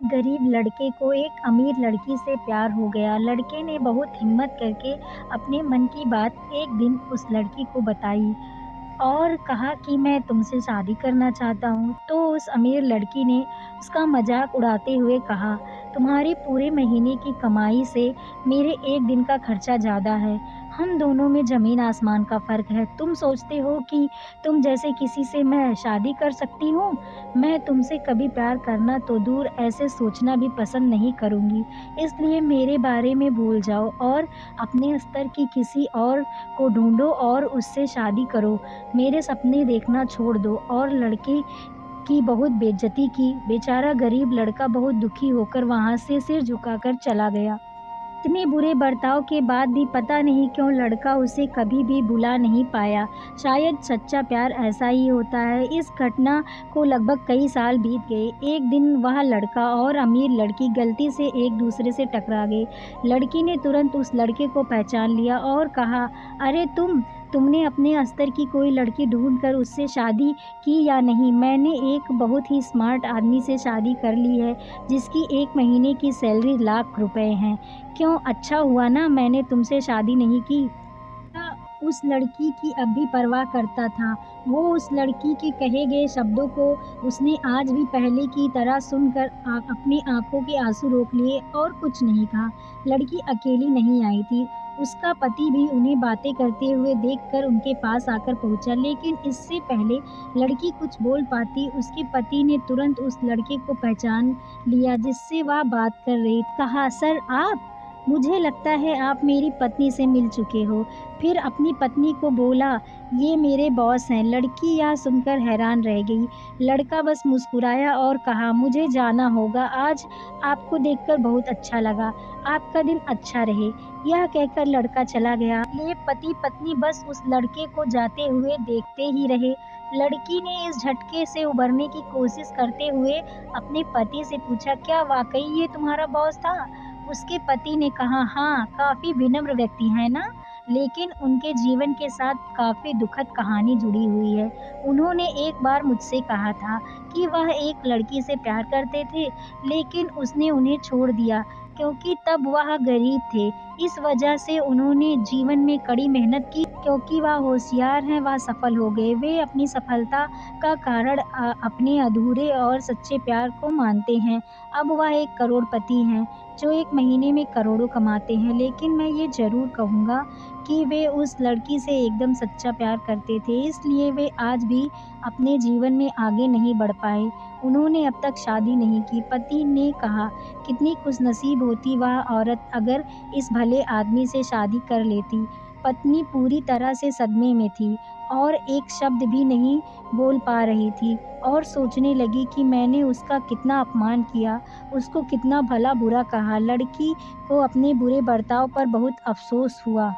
गरीब लड़के को एक अमीर लड़की से प्यार हो गया। लड़के ने बहुत हिम्मत करके अपने मन की बात एक दिन उस लड़की को बताई और कहा कि मैं तुमसे शादी करना चाहता हूँ। तो उस अमीर लड़की ने उसका मजाक उड़ाते हुए कहा, तुम्हारी पूरे महीने की कमाई से मेरे एक दिन का खर्चा ज़्यादा है। हम दोनों में ज़मीन आसमान का फ़र्क है। तुम सोचते हो कि तुम जैसे किसी से मैं शादी कर सकती हूँ? मैं तुमसे कभी प्यार करना तो दूर, ऐसे सोचना भी पसंद नहीं करूँगी। इसलिए मेरे बारे में भूल जाओ और अपने स्तर की किसी और को ढूँढो और उससे शादी करो। मेरे सपने देखना छोड़ दो। और लड़के की बहुत बेइज्जती की। बेचारा गरीब लड़का बहुत दुखी होकर वहाँ से सिर झुकाकर चला गया। इतने बुरे बर्ताव के बाद भी पता नहीं क्यों लड़का उसे कभी भी भुला नहीं पाया। शायद सच्चा प्यार ऐसा ही होता है। इस घटना को लगभग कई साल बीत गए। एक दिन वह लड़का और अमीर लड़की गलती से एक दूसरे से टकरा गए। लड़की ने तुरंत उस लड़के को पहचान लिया और कहा, अरे तुमने अपने स्तर की कोई लड़की ढूंढ कर उससे शादी की या नहीं? मैंने एक बहुत ही स्मार्ट आदमी से शादी कर ली है जिसकी एक महीने की सैलरी लाख रुपए है। क्यों, अच्छा हुआ ना मैंने तुमसे शादी नहीं की। उस लड़की की अब भी परवाह करता था। वो उस लड़की के कहे गए शब्दों को उसने आज भी पहले की तरह सुनकर अपनी आंखों के आंसू रोक लिए और कुछ नहीं कहा। लड़की अकेली नहीं आई थी। उसका पति भी उन्हें बातें करते हुए देखकर उनके पास आकर पहुंचा, लेकिन इससे पहले लड़की कुछ बोल पाती, उसके पति ने तुरंत उस लड़के को पहचान लिया जिससे वह बात कर रही। कहा, सर आप? मुझे लगता है आप मेरी पत्नी से मिल चुके हो। फिर अपनी पत्नी को बोला, ये मेरे बॉस हैं। लड़की यह सुनकर हैरान रह गई। लड़का बस मुस्कुराया और कहा, मुझे जाना होगा। आज आपको देखकर बहुत अच्छा लगा। आपका दिन अच्छा रहे। यह कहकर लड़का चला गया। ले पति पत्नी बस उस लड़के को जाते हुए देखते ही रहे। लड़की ने इस झटके से उबरने की कोशिश करते हुए अपने पति से पूछा, क्या वाकई ये तुम्हारा बॉस था? उसके पति ने कहा, हाँ, काफी विनम्र व्यक्ति है ना, लेकिन उनके जीवन के साथ काफ़ी दुखद कहानी जुड़ी हुई है। उन्होंने एक बार मुझसे कहा था कि वह एक लड़की से प्यार करते थे, लेकिन उसने उन्हें छोड़ दिया क्योंकि तब वह गरीब थे। इस वजह से उन्होंने जीवन में कड़ी मेहनत की। क्योंकि वह होशियार हैं, वह सफल हो गए। वे अपनी सफलता का कारण अपने अधूरे और सच्चे प्यार को मानते हैं। अब वह एक करोड़पति हैं, जो एक महीने में करोड़ों कमाते हैं। लेकिन मैं ये ज़रूर कहूँगा कि वे उस लड़की से एकदम सच्चा प्यार करते थे, इसलिए वे आज भी अपने जीवन में आगे नहीं बढ़ पाए। उन्होंने अब तक शादी नहीं की। पति ने कहा, कितनी खुशनसीब होती वह औरत अगर इस भले आदमी से शादी कर लेती। पत्नी पूरी तरह से सदमे में थी और एक शब्द भी नहीं बोल पा रही थी और सोचने लगी कि मैंने उसका कितना अपमान किया, उसको कितना भला बुरा कहा। लड़की को अपने बुरे बर्ताव पर बहुत अफसोस हुआ।